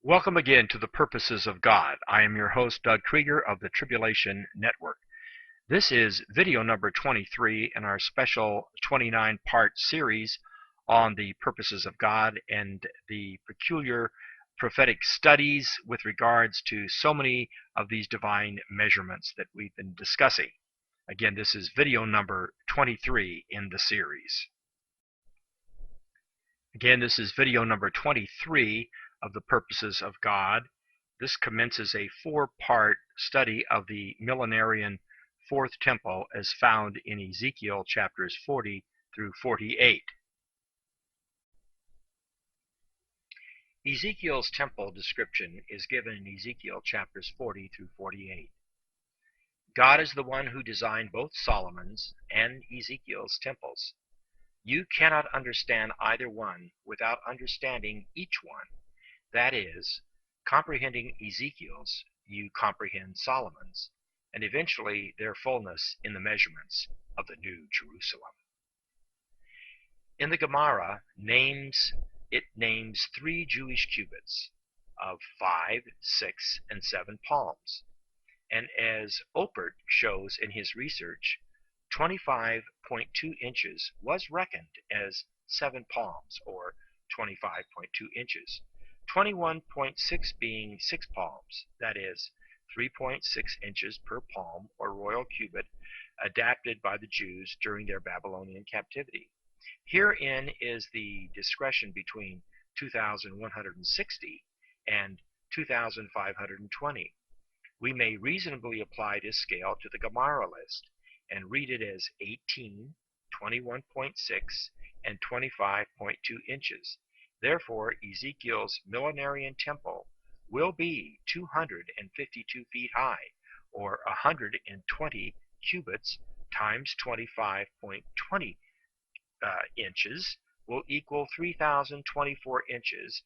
Welcome again to the Purposes of God. I am your host, Doug Krieger of the Tribulation Network. This is video number 23 in our special 29-part series on the purposes of God and the peculiar prophetic studies with regards to so many of these divine measurements that we've been discussing. Again, this is video number 23 in the series. Again, this is video number 23 of the purposes of God. This commences a four-part study of the millenarian fourth temple as found in Ezekiel chapters 40 through 48. Ezekiel's temple description is given in Ezekiel chapters 40 through 48. God is the one who designed both Solomon's and Ezekiel's temples. You cannot understand either one without understanding each one. That is, comprehending Ezekiel's, you comprehend Solomon's, and eventually their fullness in the measurements of the New Jerusalem. In the Gemara, it names 3 Jewish cubits of 5, 6, and 7 palms, and as Oppert shows in his research, 25.2 inches was reckoned as 7 palms, or 25.2 inches. 21.6 being 6 palms, that is, 3.6 inches per palm or royal cubit, adapted by the Jews during their Babylonian captivity. Herein is the discretion between 2,160 and 2,520. We may reasonably apply this scale to the Gemara list and read it as 18, 21.6, and 25.2 inches. Therefore, Ezekiel's millenarian temple will be 252 feet high, or 120 cubits times 25.20 inches will equal 3,024 inches,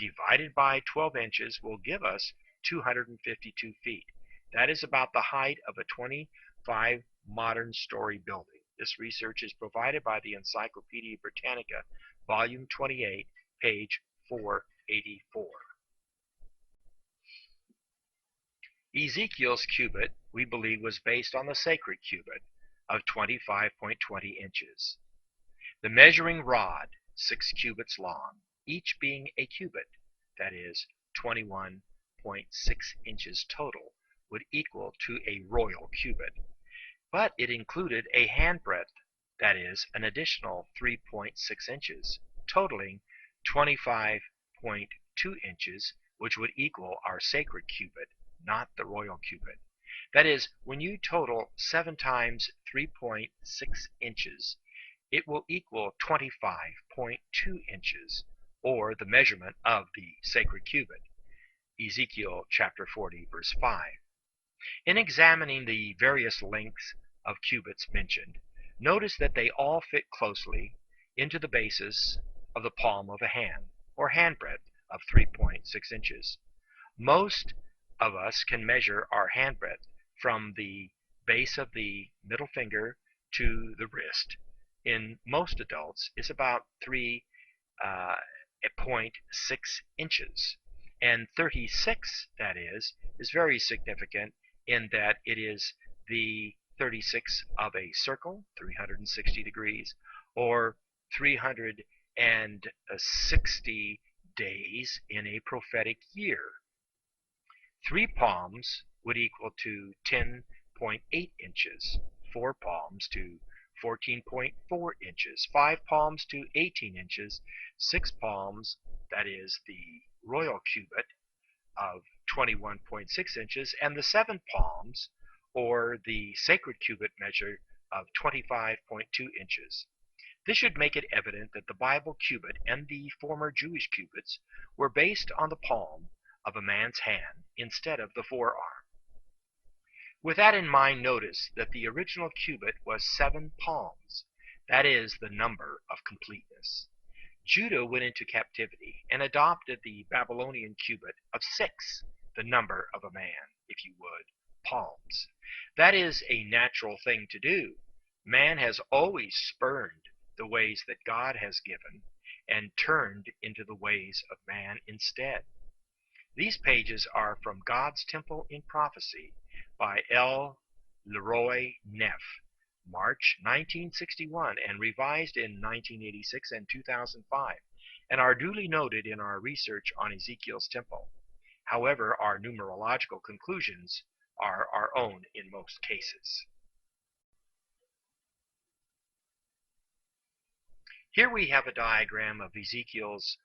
divided by 12 inches will give us 252 feet. That is about the height of a 25 modern story building. This research is provided by the Encyclopedia Britannica, Volume 28, page 484. Ezekiel's cubit, we believe, was based on the sacred cubit of 25.20 inches. The measuring rod, 6 cubits long, each being a cubit, that is, 21.6 inches total, would equal to a royal cubit. But it included a handbreadth, that is, an additional 3.6 inches, totaling 25.2 inches, which would equal our sacred cubit, not the royal cubit. That is, when you total 7 times 3.6 inches, it will equal 25.2 inches, or the measurement of the sacred cubit. Ezekiel chapter 40, verse 5. In examining the various lengths of cubits mentioned, notice that they all fit closely into the basis of the palm of a hand, or handbreadth of 3.6 inches. Most of us can measure our handbreadth from the base of the middle finger to the wrist. In most adults, it's about 3.6 inches. And 36, that is very significant in that it is the 36 of a circle, 360 degrees, or 360 days in a prophetic year. 3 palms would equal to 10.8 inches, 4 palms to 14.4 inches, 5 palms to 18 inches, 6 palms, that is the royal cubit, of 21.6 inches, and the 7 palms, or the sacred cubit measure, of 25.2 inches. This should make it evident that the Bible cubit and the former Jewish cubits were based on the palm of a man's hand instead of the forearm. With that in mind, notice that the original cubit was 7 palms. That is the number of completeness. Judah went into captivity and adopted the Babylonian cubit of 6, the number of a man, if you would, palms. That is a natural thing to do. Man has always spurned the ways that God has given and turned into the ways of man instead. These pages are from God's Temple in Prophecy by L. Leroy Neff, March 1961, and revised in 1986 and 2005, and are duly noted in our research on Ezekiel's temple. However, our numerological conclusions are our own in most cases. Here we have a diagram of Ezekiel's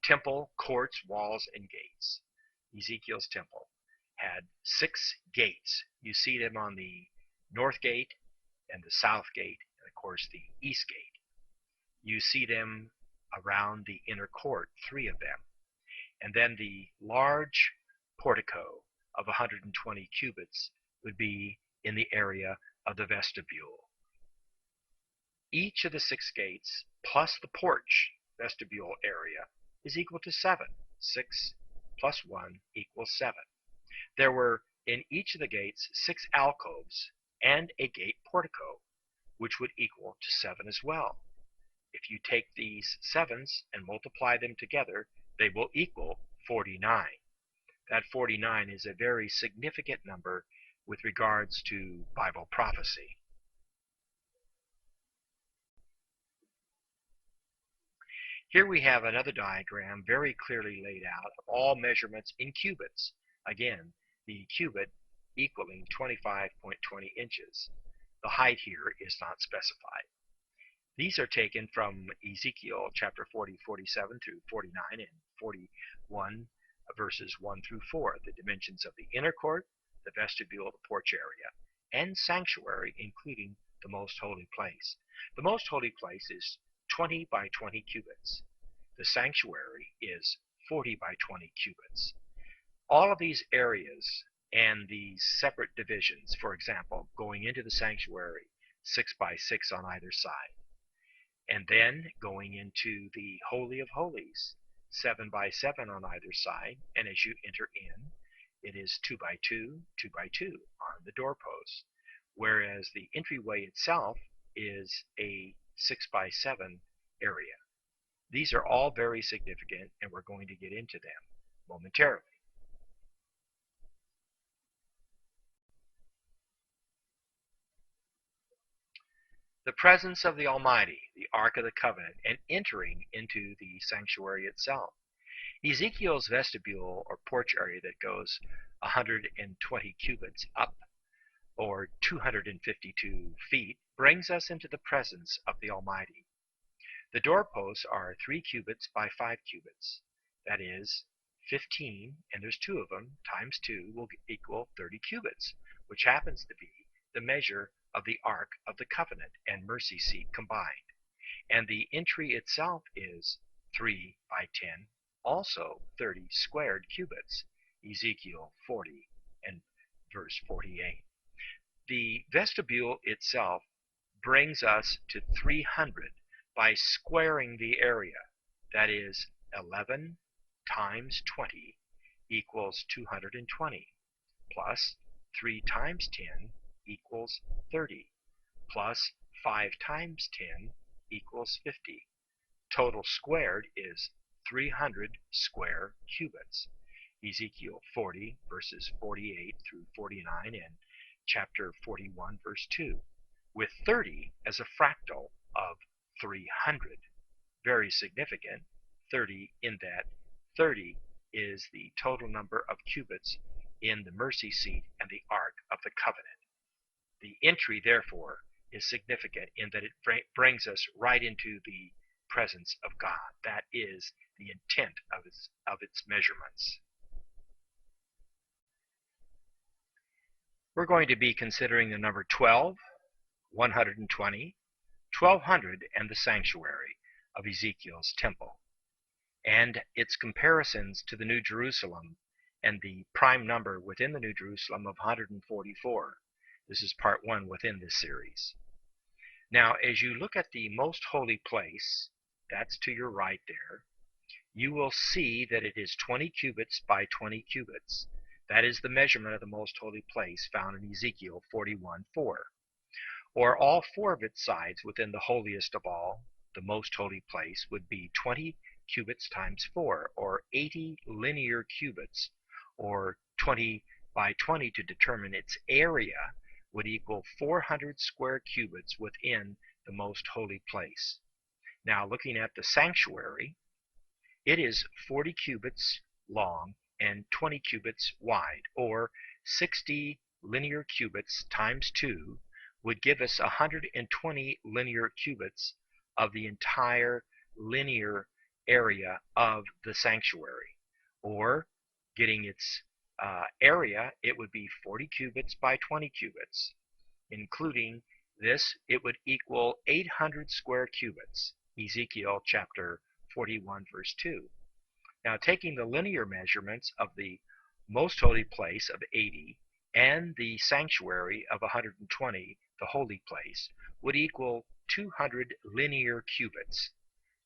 temple, courts, walls, and gates. Ezekiel's temple had 6 gates. You see them on the north gate and the south gate, and of course the east gate. You see them around the inner court, 3 of them. And then the large portico of 120 cubits would be in the area of the vestibule. Each of the 6 gates plus the porch vestibule area is equal to 7. 6 plus 1 equals 7. There were in each of the gates 6 alcoves and a gate portico, which would equal to 7 as well. If you take these 7s and multiply them together, they will equal 49. That 49 is a very significant number with regards to Bible prophecy. Here we have another diagram very clearly laid out of all measurements in cubits. Again, the cubit equaling 25.20 inches. The height here is not specified. These are taken from Ezekiel chapter 40, 47 through 49 and 41 verses 1 through 4, the dimensions of the inner court, the vestibule, the porch area, and sanctuary, including the most holy place. The most holy place is 20 by 20 cubits. The sanctuary is 40 by 20 cubits. All of these areas and these separate divisions, for example, going into the sanctuary, 6 by 6 on either side. And then going into the Holy of Holies, 7 by 7 on either side, and as you enter in, it is 2 by 2, 2 by 2 on the doorposts, whereas the entryway itself is a 6 by 7 area. These are all very significant, and we're going to get into them momentarily. The presence of the Almighty, the Ark of the Covenant, and entering into the sanctuary itself. Ezekiel's vestibule or porch area that goes 120 cubits up, or 252 feet, brings us into the presence of the Almighty. The doorposts are 3 cubits by 5 cubits. That is 15, and there's 2 of them, times 2 will equal 30 cubits, which happens to be the measure of the Ark of the Covenant and mercy seat combined. And the entry itself is 3 by 10, also 30 squared cubits, Ezekiel 40 and verse 48. The vestibule itself brings us to 300 by squaring the area. That is 11 times 20 equals 220, plus 3 times 10 equals 30, plus 5 times 10 equals 50. Total squared is 300 square cubits. Ezekiel 40 verses 48 through 49 and chapter 41 verse 2, with 30 as a fractal of 300. Very significant, 30 in that 30 is the total number of cubits in the mercy seat and the Ark of the Covenant. The entry, therefore, is significant in that it brings us right into the presence of God. That is the intent of its measurements. We're going to be considering the number 12, 120, 1200, and the sanctuary of Ezekiel's temple, and its comparisons to the New Jerusalem and the prime number within the New Jerusalem of 144. This is part 1 within this series. Now, as you look at the most holy place, that's to your right there, you will see that it is 20 cubits by 20 cubits. That is the measurement of the most holy place found in Ezekiel 41:4. Or all 4 of its sides within the holiest of all, the most holy place, would be 20 cubits times 4, or 80 linear cubits, or 20 by 20 to determine its area, would equal 400 square cubits within the most holy place. Now, looking at the sanctuary, it is 40 cubits long and 20 cubits wide, or 60 linear cubits times 2 would give us 120 linear cubits of the entire linear area of the sanctuary. Or, getting its area, it would be 40 cubits by 20 cubits. Including this, it would equal 800 square cubits. Ezekiel chapter 41, verse 2. Now, taking the linear measurements of the most holy place of 80 and the sanctuary of 120, the holy place, would equal 200 linear cubits,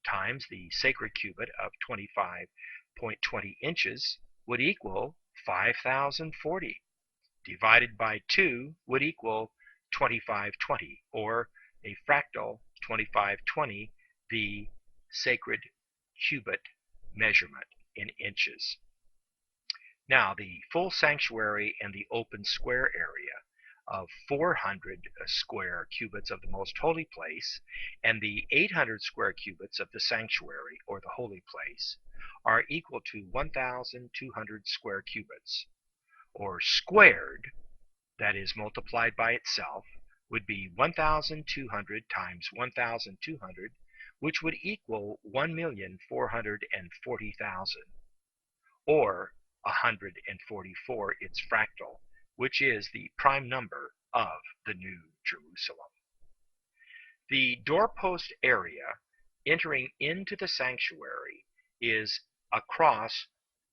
times the sacred cubit of 25.20 inches would equal 5,040. Divided by 2 would equal 2520, or a fractal 2520, the sacred cubit measurement in inches. Now, the full sanctuary and the open square area of 400 square cubits of the most holy place and the 800 square cubits of the sanctuary, or the holy place, are equal to 1,200 square cubits, or squared, that is multiplied by itself, would be 1,200 times 1,200, which would equal 1,440,000, or 144 its fractal, which is the prime number of the New Jerusalem. The doorpost area entering into the sanctuary is across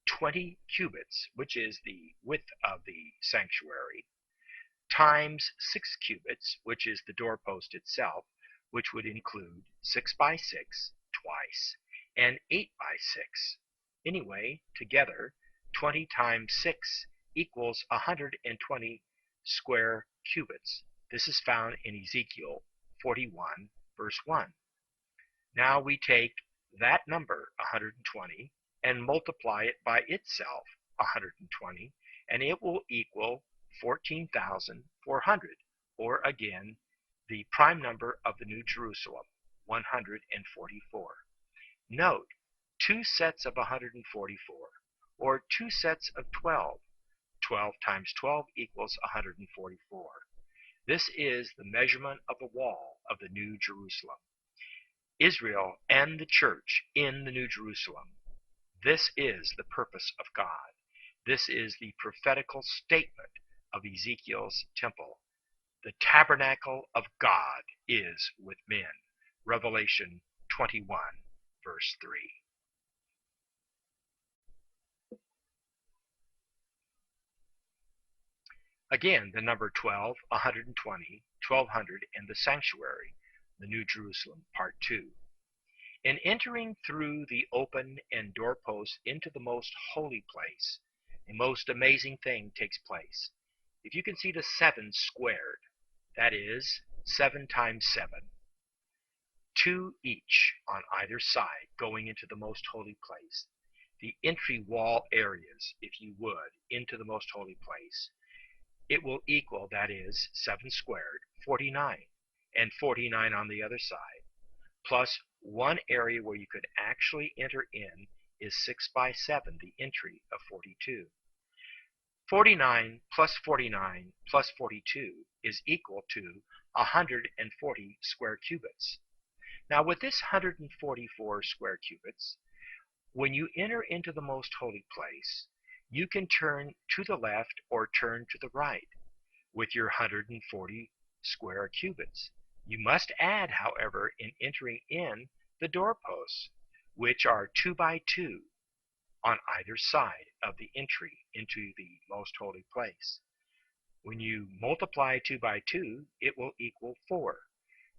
20 cubits, which is the width of the sanctuary, times 6 cubits, which is the doorpost itself, which would include 6 by 6 twice and 8 by 6. Anyway, together, 20 times 6 equals 120 square cubits. This is found in Ezekiel 41, verse 1. Now we take that number, 120, and multiply it by itself, 120, and it will equal 14,400, or again, the prime number of the New Jerusalem, 144. Note, 2 sets of 144, or 2 sets of 12. 12 times 12 equals 144. This is the measurement of the wall of the New Jerusalem. Israel and the church in the New Jerusalem. This is the purpose of God. This is the prophetical statement of Ezekiel's temple. The tabernacle of God is with men. Revelation 21, verse 3. Again, the number 12, 120, 1200, and the sanctuary, the New Jerusalem, part 2. In entering through the open and doorposts into the most holy place, a most amazing thing takes place. If you can see the 7 squared, that is 7 times 7, 2 each on either side going into the most holy place, the entry wall areas, if you would, into the most holy place, it will equal, that is 7 squared, 49, and 49 on the other side, plus one area where you could actually enter in is 6 by 7, the entry of 42. 49 plus 49 plus 42 is equal to 140 square cubits. Now, with this 144 square cubits, when you enter into the most holy place, you can turn to the left or turn to the right with your 140 square cubits. You must add, however, in entering in the doorposts, which are 2 by 2 on either side of the entry into the most holy place. When you multiply 2 by 2, it will equal 4.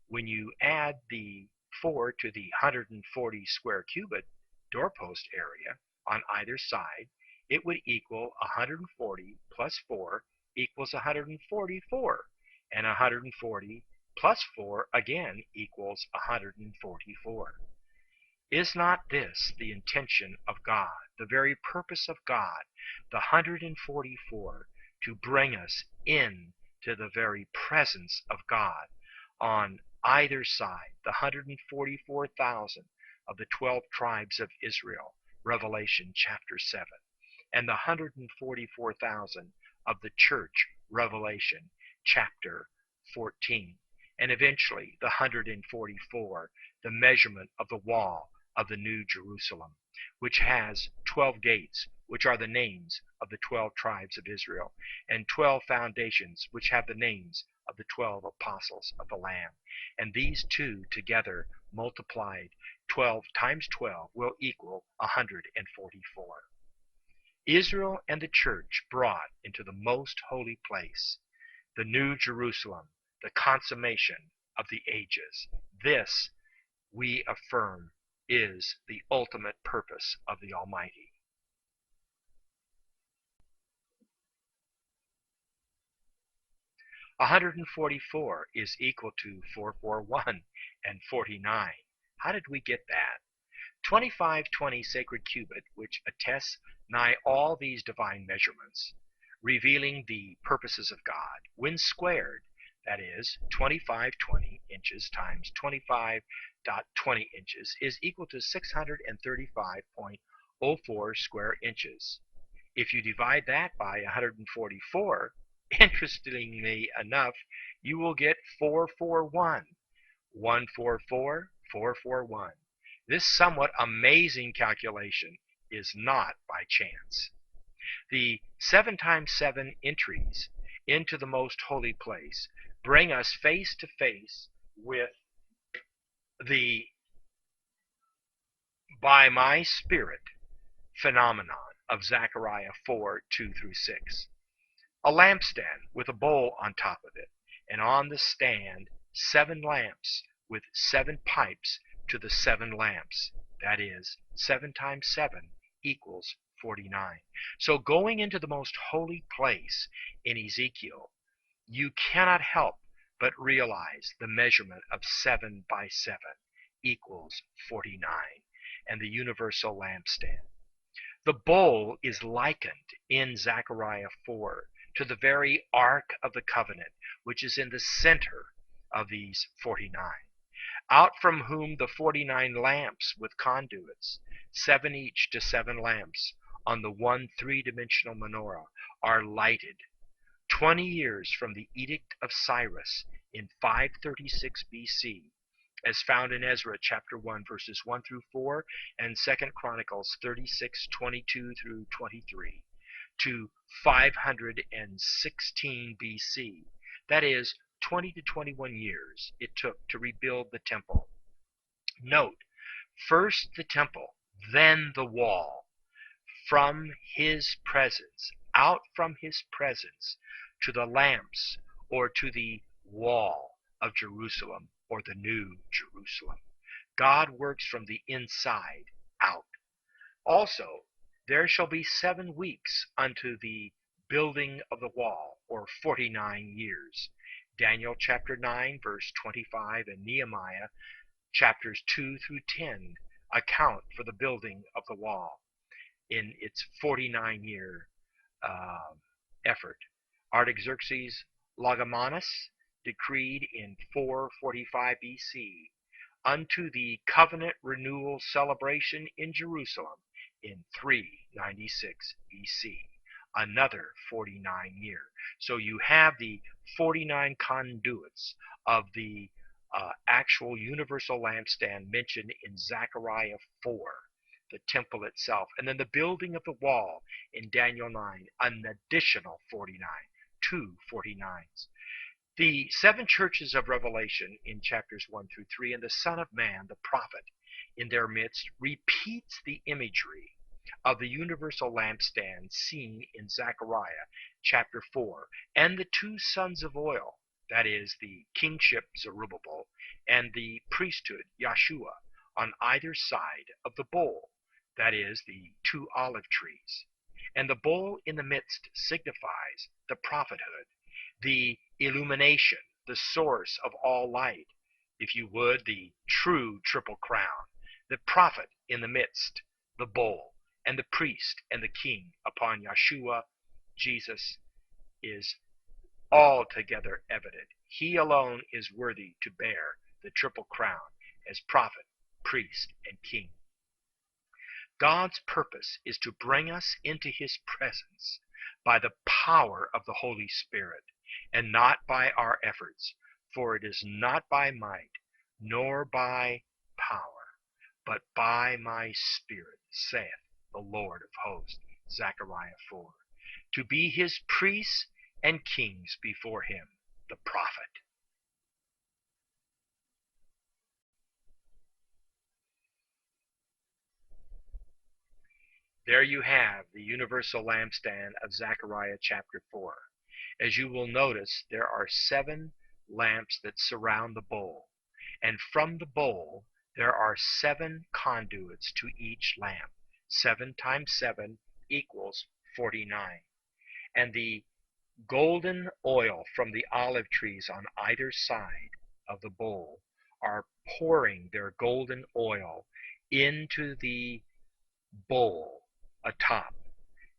When you add the 4 to the 140 square cubit doorpost area on either side, it would equal 140 plus 4 equals 144, and 140 plus 4 again equals 144. Is not this the intention of God, the very purpose of God, the 144, to bring us in to the very presence of God on either side, the 144,000 of the 12 tribes of Israel, Revelation chapter 7, and the 144,000 of the church, Revelation chapter 14, and eventually the 144, the measurement of the wall of the New Jerusalem, which has 12 gates, which are the names of the 12 tribes of Israel, and 12 foundations, which have the names of the 12 apostles of the Lamb. And these two together multiplied 12 times 12 will equal 144. Israel and the church brought into the most holy place, the New Jerusalem, the consummation of the ages. This, we affirm, is the ultimate purpose of the Almighty. A 144 is equal to 441 and 49. How did we get that? 2520 sacred cubit, which attests nigh all these divine measurements, revealing the purposes of God, when squared, that is, 2520 inches times 25.20 inches, is equal to 635.04 square inches. If you divide that by 144, interestingly enough, you will get 441. 144, 441. This somewhat amazing calculation is not by chance. The 7 times 7 entries into the most holy place bring us face to face with the by my spirit phenomenon of Zechariah 4, 2 through 6. A lampstand with a bowl on top of it, and on the stand 7 lamps with 7 pipes to the 7 lamps. That is, 7 times 7 equals 49. So going into the most holy place in Ezekiel, you cannot help but realize the measurement of 7 by 7 equals 49, and the universal lampstand. The bowl is likened in Zechariah 4 to the very Ark of the Covenant, which is in the center of these 49, out from whom the 49 lamps with conduits, 7 each to 7 lamps, on the one 3-dimensional menorah are lighted. 20 years from the Edict of Cyrus in 536 BC, as found in Ezra chapter 1 verses 1 through 4 and 2 Chronicles 36, 22 through 23, to 516 BC. That is 20 to 21 years it took to rebuild the temple. Note, first the temple, then the wall. From his presence, out from his presence, to the lamps, or to the wall of Jerusalem, or the New Jerusalem. God works from the inside out. Also, there shall be 7 weeks unto the building of the wall, or 49 years. Daniel chapter 9, verse 25, and Nehemiah chapters 2 through 10 account for the building of the wall in its 49-year effort. Artaxerxes Longimanus decreed in 445 BC unto the covenant renewal celebration in Jerusalem in 396 BC, another 49 year. So you have the 49 conduits of the actual universal lampstand mentioned in Zechariah 4, the temple itself, and then the building of the wall in Daniel 9, an additional 49, 2 49s. The 7 churches of Revelation in chapters 1 through 3, and the Son of Man, the prophet, in their midst, repeats the imagery of the universal lampstand seen in Zechariah chapter 4, and the 2 sons of oil, that is, the kingship Zerubbabel and the priesthood Yeshua, on either side of the bowl, that is, the 2 olive trees. And the bowl in the midst signifies the prophethood, the illumination, the source of all light, if you would, the true triple crown, the prophet in the midst, the bowl, and the priest and the king upon Yeshua, Jesus, is altogether evident. He alone is worthy to bear the triple crown as prophet, priest, and king. God's purpose is to bring us into his presence by the power of the Holy Spirit, and not by our efforts, for it is not by might, nor by power, but by my Spirit, saith the Lord of hosts, Zechariah 4, to be his priests and kings before him, the prophet. There you have the universal lampstand of Zechariah chapter 4. As you will notice, there are 7 lamps that surround the bowl, and from the bowl there are 7 conduits to each lamp. 7 times 7 equals 49. And the golden oil from the olive trees on either side of the bowl are pouring their golden oil into the bowl atop.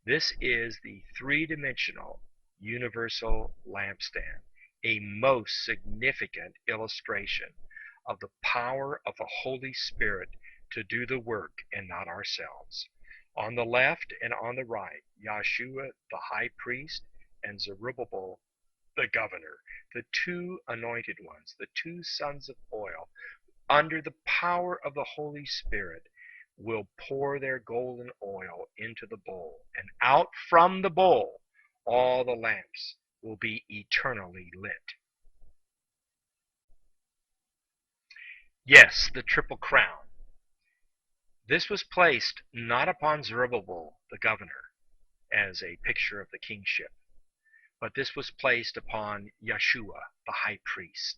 This is the 3-dimensional universal lampstand, a most significant illustration of the power of the Holy Spirit to do the work and not ourselves. On the left and on the right, Yeshua the high priest and Zerubbabel the governor, the 2 anointed ones, the 2 sons of oil, under the power of the Holy Spirit, will pour their golden oil into the bowl, and out from the bowl all the lamps will be eternally lit. Yes, the triple crown. This was placed not upon Zerubbabel the governor as a picture of the kingship, but this was placed upon Yeshua the high priest.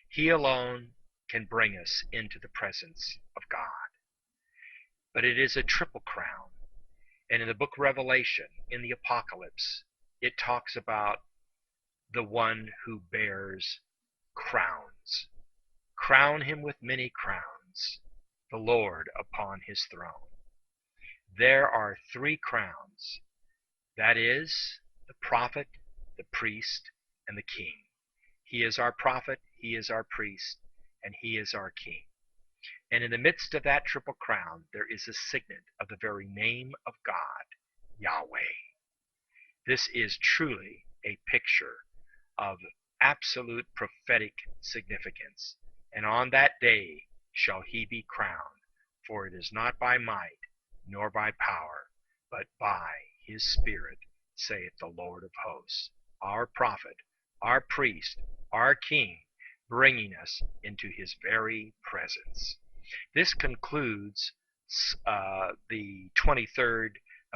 He alone can bring us into the presence of God. But it is a triple crown. And in the book of Revelation, in the Apocalypse, it talks about the one who bears crowns. Crown him with many crowns, the Lord upon his throne. There are 3 crowns. That is, the prophet, the priest, and the king. He is our prophet, he is our priest, and he is our king. And in the midst of that triple crown, there is a signet of the very name of God, Yahweh. This is truly a picture of absolute prophetic significance. And on that day shall he be crowned, for it is not by might, nor by power, but by his Spirit, saith the Lord of hosts, our prophet, our priest, our king, bringing us into his very presence. This concludes the 23rd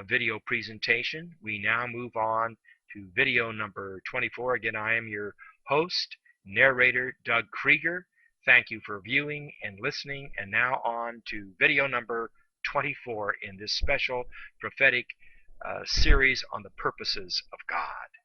video presentation. We now move on to video number 24. Again, I am your host, narrator Doug Krieger. Thank you for viewing and listening. And now on to video number 24 in this special prophetic series on the purposes of God.